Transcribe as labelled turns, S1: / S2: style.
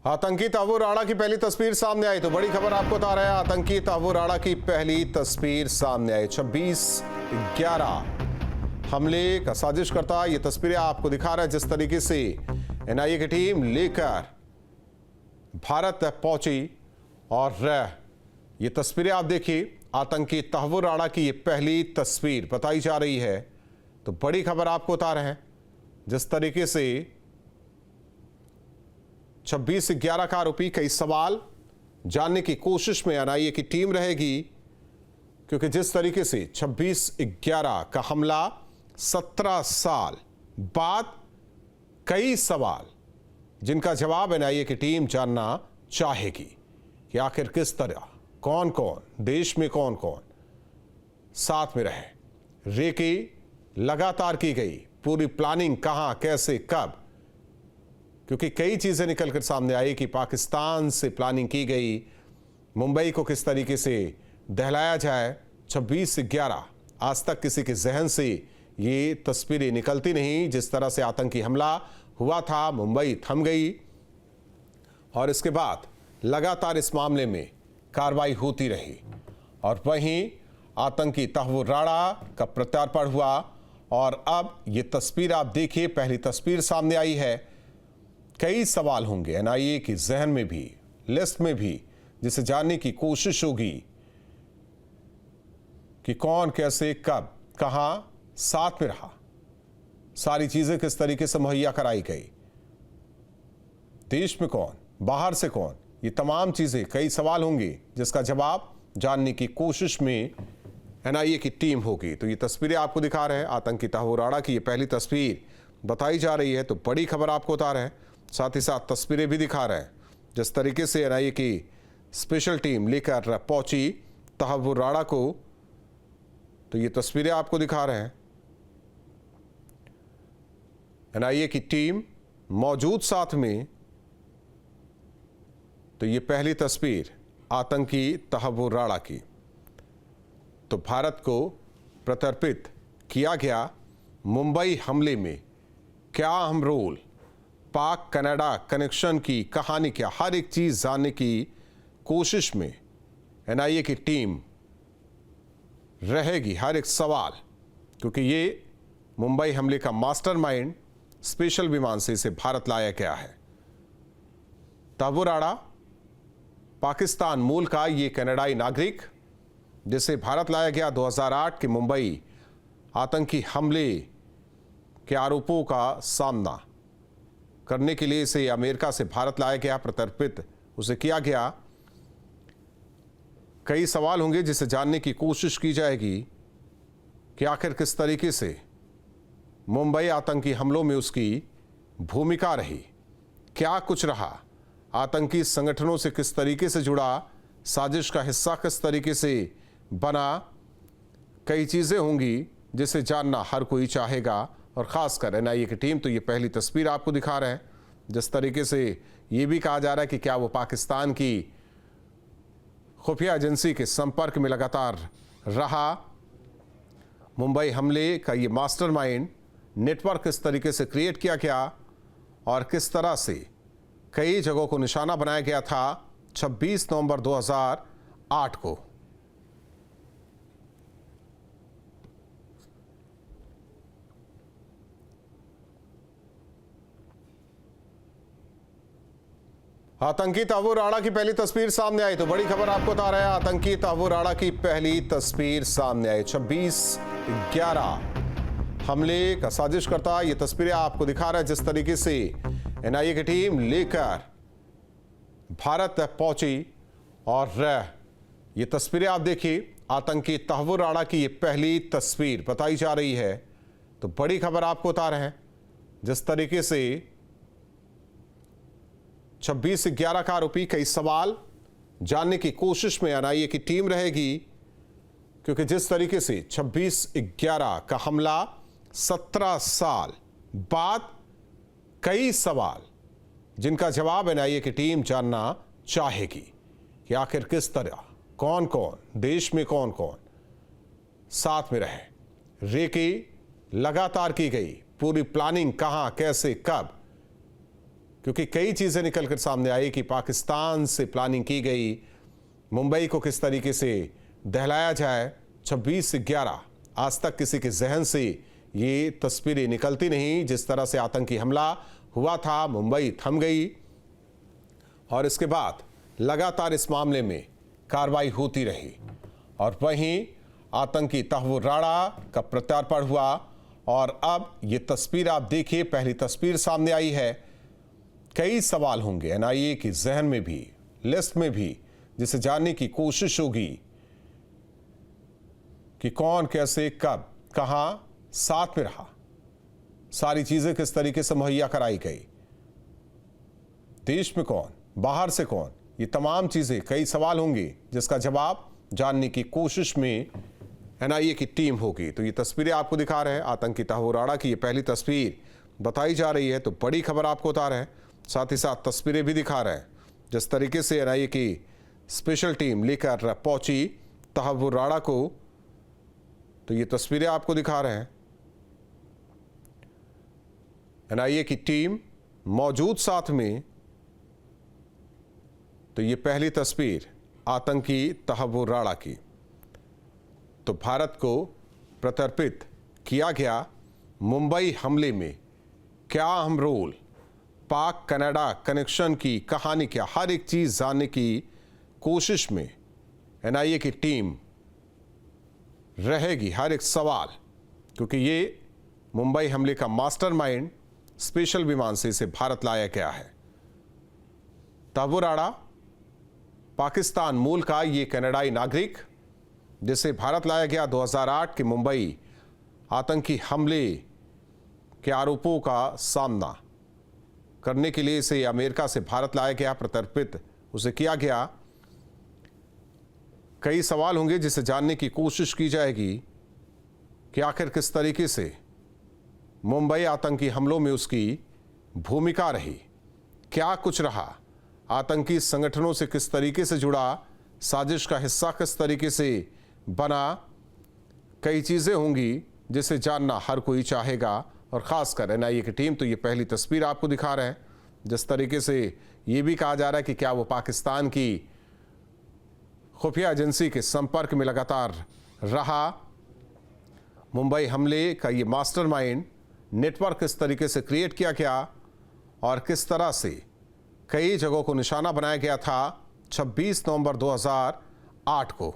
S1: आतंकी तहव्वुर राणा की पहली तस्वीर सामने आई तो बड़ी खबर आपको बता रहे हैं। आतंकी तहव्वुर राणा की पहली तस्वीर सामने आई। 26/11 हमले का साजिश करता ये तस्वीरें आपको दिखा रहा है। जिस तरीके से एनआईए की टीम लेकर भारत पहुंची और ये तस्वीरें आप देखिए। आतंकी तहव्वुर राणा की ये पहली तस्वीर बताई जा रही है तो बड़ी खबर आपको बता रहे हैं। जिस तरीके से 26/11 का आरोपी, कई सवाल जानने की कोशिश में एनआईए की टीम रहेगी, क्योंकि जिस तरीके से 26/11 का हमला 17 साल बाद, कई सवाल जिनका जवाब एनआईए की टीम जानना चाहेगी कि आखिर किस तरह, कौन कौन, देश में कौन कौन साथ में रहे। रेकी लगातार की गई, पूरी प्लानिंग कहां, कैसे, कब, क्योंकि कई चीजें निकलकर सामने आई कि पाकिस्तान से प्लानिंग की गई, मुंबई को किस तरीके से दहलाया जाए। 26/11 आज तक किसी के जहन से ये तस्वीरें निकलती नहीं। जिस तरह से आतंकी हमला हुआ था, मुंबई थम गई और इसके बाद लगातार इस मामले में कार्रवाई होती रही। और वहीं आतंकी तहव्वुर राणा का प्रत्यार्पण हुआ और अब ये तस्वीर आप देखिए, पहली तस्वीर सामने आई है। कई सवाल होंगे एनआईए की जहन में भी, लिस्ट में भी, जिसे जानने की कोशिश होगी कि कौन, कैसे, कब, कहां साथ में रहा, सारी चीजें किस तरीके से मुहैया कराई गई, देश में कौन, बाहर से कौन, ये तमाम चीजें, कई सवाल होंगे जिसका जवाब जानने की कोशिश में एनआईए की टीम होगी। तो ये तस्वीरें आपको दिखा रहे हैं। आतंकी तहव्वुर राणा की ये पहली तस्वीर बताई जा रही है तो बड़ी खबर आपको बता रहे हैं। साथ ही साथ तस्वीरें भी दिखा रहे हैं जिस तरीके से एनआईए की स्पेशल टीम लेकर पहुंची तहव्वुर राणा को। तो ये तस्वीरें आपको दिखा रहे हैं। एनआईए की टीम मौजूद साथ में। तो ये पहली तस्वीर आतंकी तहव्वुर राणा की। तो भारत को प्रत्यर्पित किया गया मुंबई हमले में क्या अहम रोल, पाक कनाडा कनेक्शन की कहानी क्या, हर एक चीज जानने की कोशिश में एनआईए की टीम रहेगी। हर एक सवाल, क्योंकि ये मुंबई हमले का मास्टरमाइंड स्पेशल विमान से इसे भारत लाया गया है। तहव्वुर राणा पाकिस्तान मूल का ये कनाडाई नागरिक, जिसे भारत लाया गया 2008 के मुंबई आतंकी हमले के आरोपों का सामना करने के लिए इसे अमेरिका से भारत लाया गया, प्रत्यर्पित उसे किया गया। कई सवाल होंगे जिसे जानने की कोशिश की जाएगी कि आखिर किस तरीके से मुंबई आतंकी हमलों में उसकी भूमिका रही, क्या कुछ रहा, आतंकी संगठनों से किस तरीके से जुड़ा, साजिश का हिस्सा किस तरीके से बना। कई चीजें होंगी जिसे जानना हर कोई चाहेगा और खासकर एनआईए की टीम। तो ये पहली तस्वीर आपको दिखा रहे हैं। जिस तरीके से ये भी कहा जा रहा है कि क्या वो पाकिस्तान की खुफिया एजेंसी के संपर्क में लगातार रहा। मुंबई हमले का ये मास्टरमाइंड नेटवर्क किस तरीके से क्रिएट किया गया और किस तरह से कई जगहों को निशाना बनाया गया था 26 नवंबर 2008 को। आतंकी तहव्वुर राणा की पहली तस्वीर सामने आई तो बड़ी खबर आपको बता रहे हैं। आतंकी तहव्वुर राणा की पहली तस्वीर सामने आई। 26/11 हमले का साजिश करता ये तस्वीरें आपको दिखा रहा है। जिस तरीके से एनआईए की टीम लेकर भारत पहुंची और ये तस्वीरें आप देखिए। आतंकी तहव्वुर राणा की ये पहली तस्वीर बताई जा रही है तो बड़ी खबर आपको बता रहे हैं। जिस तरीके से 26/11 का आरोपी, कई सवाल जानने की कोशिश में एनआईए की टीम रहेगी, क्योंकि जिस तरीके से 26/11 का हमला 17 साल बाद, कई सवाल जिनका जवाब एनआईए की टीम जानना चाहेगी कि आखिर किस तरह, कौन कौन, देश में कौन कौन साथ में रहे। रेकी लगातार की गई, पूरी प्लानिंग कहां, कैसे, कब, क्योंकि कई चीज़ें निकल कर सामने आई कि पाकिस्तान से प्लानिंग की गई, मुंबई को किस तरीके से दहलाया जाए। 26/11 आज तक किसी के जहन से ये तस्वीरें निकलती नहीं। जिस तरह से आतंकी हमला हुआ था, मुंबई थम गई और इसके बाद लगातार इस मामले में कार्रवाई होती रही और वहीं आतंकी तहव्वुर राणा का प्रत्यार्पण हुआ। और अब ये तस्वीर आप देखिए, पहली तस्वीर सामने आई है। कई सवाल होंगे एनआईए के जहन में भी, लिस्ट में भी, जिसे जानने की कोशिश होगी कि कौन, कैसे, कब, कहां साथ में रहा, सारी चीजें किस तरीके से मुहैया कराई गई, देश में कौन, बाहर से कौन, ये तमाम चीजें, कई सवाल होंगे जिसका जवाब जानने की कोशिश में एनआईए की टीम होगी। तो ये तस्वीरें आपको दिखा रहे हैं आतंकी तहव्वुर राणा की, ये पहली तस्वीर बताई जा रही है। तो बड़ी खबर आपको बता रहे हैं, साथ ही साथ तस्वीरें भी दिखा रहे हैं जिस तरीके से एनआईए की स्पेशल टीम लेकर पहुंची तहव्वुर राणा को। तो ये तस्वीरें आपको दिखा रहे हैं, एनआईए की टीम मौजूद साथ में। तो ये पहली तस्वीर आतंकी तहव्वुर राणा की। तो भारत को प्रत्यर्पित किया गया मुंबई हमले में क्या अहम रोल, पाक कनाडा कनेक्शन की कहानी क्या, हर एक चीज जानने की कोशिश में एनआईए की टीम रहेगी। हर एक सवाल, क्योंकि ये मुंबई हमले का मास्टरमाइंड स्पेशल विमान से इसे भारत लाया गया है। तहव्वुर राणा पाकिस्तान मूल का ये कनाडाई नागरिक, जिसे भारत लाया गया 2008 के मुंबई आतंकी हमले के आरोपों का सामना करने के लिए इसे अमेरिका से भारत लाया गया, प्रत्यर्पित उसे किया गया। कई सवाल होंगे जिसे जानने की कोशिश की जाएगी कि आखिर किस तरीके से मुंबई आतंकी हमलों में उसकी भूमिका रही, क्या कुछ रहा, आतंकी संगठनों से किस तरीके से जुड़ा, साजिश का हिस्सा किस तरीके से बना। कई चीज़ें होंगी जिसे जानना हर कोई चाहेगा और ख़ासकर एनआईए की टीम। तो ये पहली तस्वीर आपको दिखा रहे हैं जिस तरीके से ये भी कहा जा रहा है कि क्या वो पाकिस्तान की खुफिया एजेंसी के संपर्क में लगातार रहा। मुंबई हमले का ये मास्टरमाइंड नेटवर्क किस तरीके से क्रिएट किया गया और किस तरह से कई जगहों को निशाना बनाया गया था 26 नवंबर 2008 को।